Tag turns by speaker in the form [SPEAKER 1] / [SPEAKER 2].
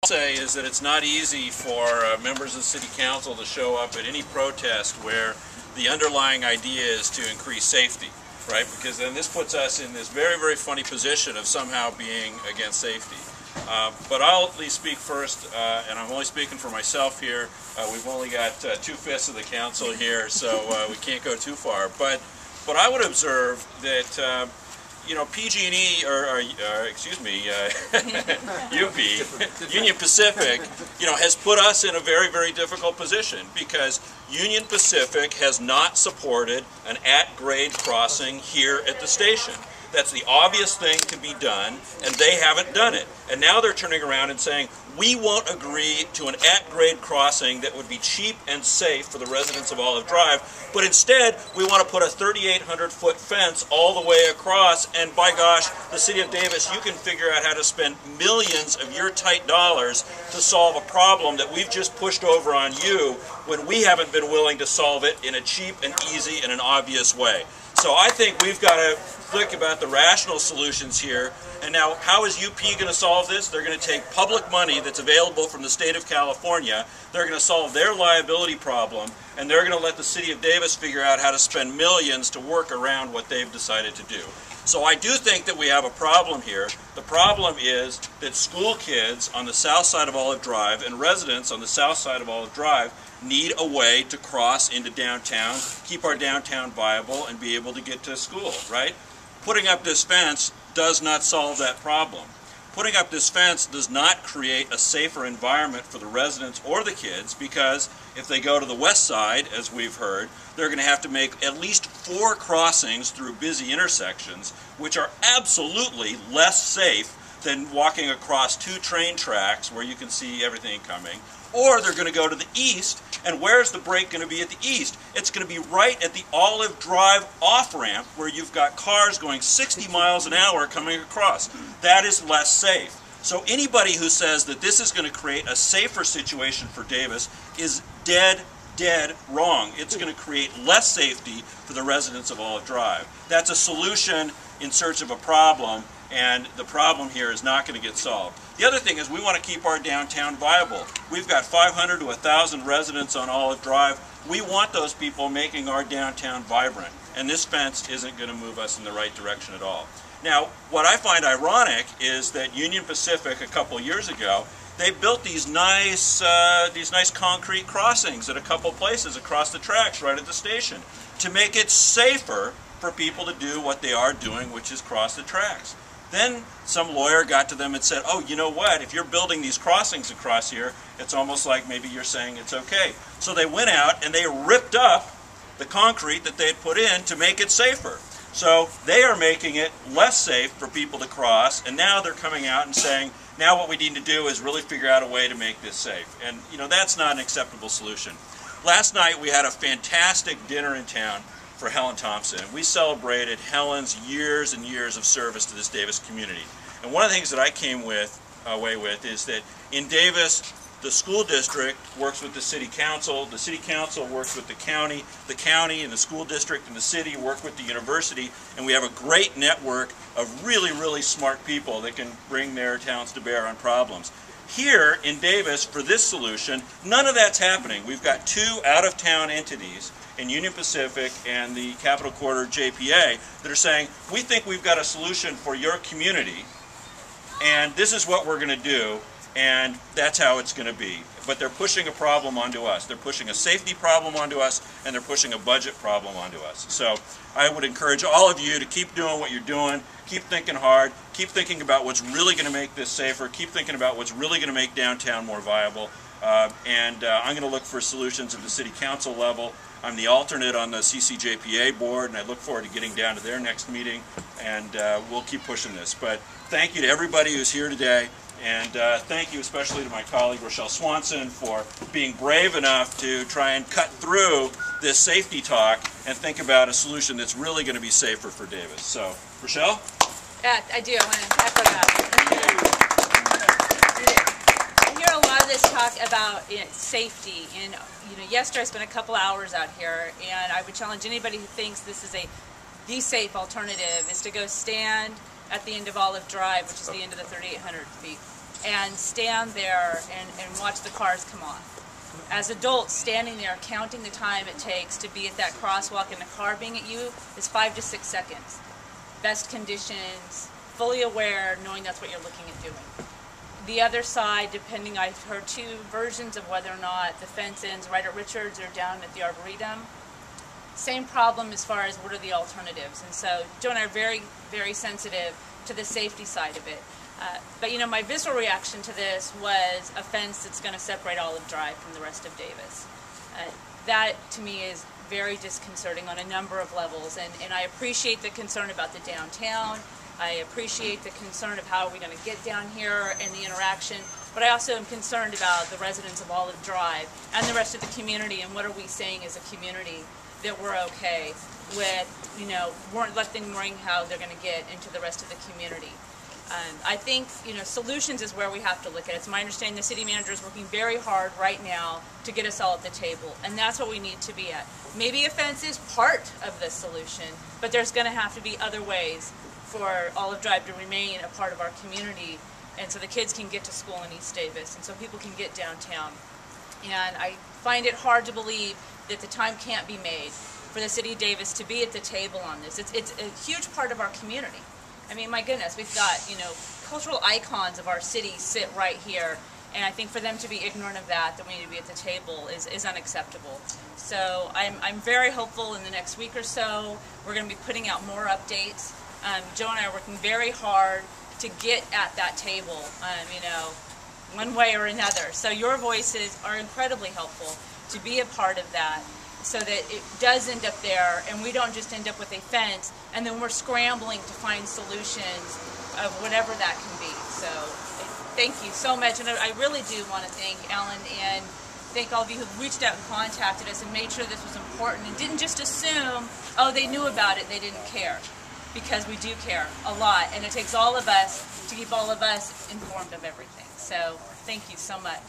[SPEAKER 1] say is that it's not easy for members of the City Council to show up at any protest where the underlying idea is to increase safety, right? Because then this puts us in this very, very funny position of somehow being against safety. But I'll at least speak first, and I'm only speaking for myself here. We've only got 2/5 of the council here, so we can't go too far. But I would observe that you know, PG&E, or excuse me, UP, Union Pacific, you know, has put us in a very, very difficult position because Union Pacific has not supported an at-grade crossing here at the station. That's the obvious thing to be done, and they haven't done it. And now they're turning around and saying, we won't agree to an at-grade crossing that would be cheap and safe for the residents of Olive Drive, but instead we want to put a 3,800-foot fence all the way across, and by gosh, the City of Davis, you can figure out how to spend millions of your tight dollars to solve a problem that we've just pushed over on you when we haven't been willing to solve it in a cheap and easy and an obvious way. So I think we've got to think about the rational solutions here. And now, how is UP going to solve this? They're going to take public money that's available from the state of California, they're going to solve their liability problem, and they're going to let the City of Davis figure out how to spend millions to work around what they've decided to do. So I do think that we have a problem here. The problem is that school kids on the south side of Olive Drive and residents on the south side of Olive Drive need a way to cross into downtown, keep our downtown viable, and be able to get to school, right? Putting up this fence does not solve that problem. Putting up this fence does not create a safer environment for the residents or the kids, because if they go to the west side, as we've heard, they're going to have to make at least 4 crossings through busy intersections, which are absolutely less safe than walking across 2 train tracks where you can see everything coming. Or they're going to go to the east, and where's the break going to be at the east? It's going to be right at the Olive Drive off-ramp where you've got cars going 60 miles an hour coming across. That is less safe. So anybody who says that this is going to create a safer situation for Davis is dead wrong. It's going to create less safety for the residents of Olive Drive. That's a solution in search of a problem, and the problem here is not going to get solved. The other thing is we want to keep our downtown viable. We've got 500 to 1,000 residents on Olive Drive. We want those people making our downtown vibrant, and this fence isn't going to move us in the right direction at all. Now, what I find ironic is that Union Pacific, a couple years ago, they built these nice concrete crossings at a couple places across the tracks right at the station to make it safer for people to do what they are doing, which is cross the tracks. Then some lawyer got to them and said, oh, you know what, if you're building these crossings across here, it's almost like maybe you're saying it's okay. So they went out and they ripped up the concrete that they had put in to make it safer. So they are making it less safe for people to cross, and now they're coming out and saying, now what we need to do is really figure out a way to make this safe. And, you know, that's not an acceptable solution. Last night we had a fantastic dinner in town for Helen Thompson. We celebrated Helen's years and years of service to this Davis community. And one of the things that I came away with is that in Davis, the school district works with the city council works with the county and the school district and the city work with the university, and we have a great network of really, really smart people that can bring their talents to bear on problems. Here in Davis, for this solution, none of that's happening. We've got 2 out-of-town entities in Union Pacific and the Capitol Corridor JPA that are saying, we think we've got a solution for your community, and this is what we're going to do, and that's how it's going to be. But they're pushing a problem onto us. They're pushing a safety problem onto us, and they're pushing a budget problem onto us. So I would encourage all of you to keep doing what you're doing, keep thinking hard, keep thinking about what's really going to make this safer, keep thinking about what's really going to make downtown more viable, and I'm going to look for solutions at the city council level. I'm the alternate on the CCJPA board, and I look forward to getting down to their next meeting, and we'll keep pushing this. But thank you to everybody who's here today, and thank you especially to my colleague Rochelle Swanson for being brave enough to try and cut through this safety talk and think about a solution that's really going to be safer for Davis. So, Rochelle?
[SPEAKER 2] Yeah, I do. I want to echo that. I hear a lot of this talk about safety, and yesterday I spent a couple hours out here, and I would challenge anybody who thinks this is the safe alternative is to go stand at the end of Olive Drive, which is the end of the 3,800 feet. and stand there and watch the cars come on. As adults, standing there counting the time it takes to be at that crosswalk and the car being at you is 5 to 6 seconds. Best conditions, fully aware, knowing that's what you're looking at doing. The other side, depending, I've heard two versions of whether or not the fence ends right at Richards or down at the Arboretum. Same problem as far as what are the alternatives. And so Joe and I are very, very sensitive to the safety side of it. But you know, my visceral reaction to this was a fence that's going to separate Olive Drive from the rest of Davis. That to me is very disconcerting on a number of levels, and I appreciate the concern about the downtown. I appreciate the concern of how are we going to get down here and the interaction, but I also am concerned about the residents of Olive Drive and the rest of the community, and what are we saying as a community that we're okay with, you know, letting them ring how they're going to get into the rest of the community. I think, you know, solutions is where we have to look at it. It's my understanding the city manager is working very hard right now to get us all at the table, and that's what we need to be at. Maybe a fence is part of the solution, but there's going to have to be other ways for Olive Drive to remain a part of our community, and so the kids can get to school in East Davis, and so people can get downtown. And I find it hard to believe that the time can't be made for the city of Davis to be at the table on this. It's a huge part of our community. I mean, my goodness, we've got, you know, cultural icons of our city sit right here, and I think for them to be ignorant of that we need to be at the table is unacceptable. So I'm very hopeful in the next week or so we're going to be putting out more updates. Joe and I are working very hard to get at that table, you know, one way or another. So your voices are incredibly helpful to be a part of that, so that it does end up there and we don't just end up with a fence and then we're scrambling to find solutions of whatever that can be. So thank you so much, and I really do want to thank Alan and thank all of you who reached out and contacted us and made sure this was important and didn't just assume, oh, they knew about it, they didn't care, because we do care a lot, and it takes all of us to keep all of us informed of everything. So thank you so much.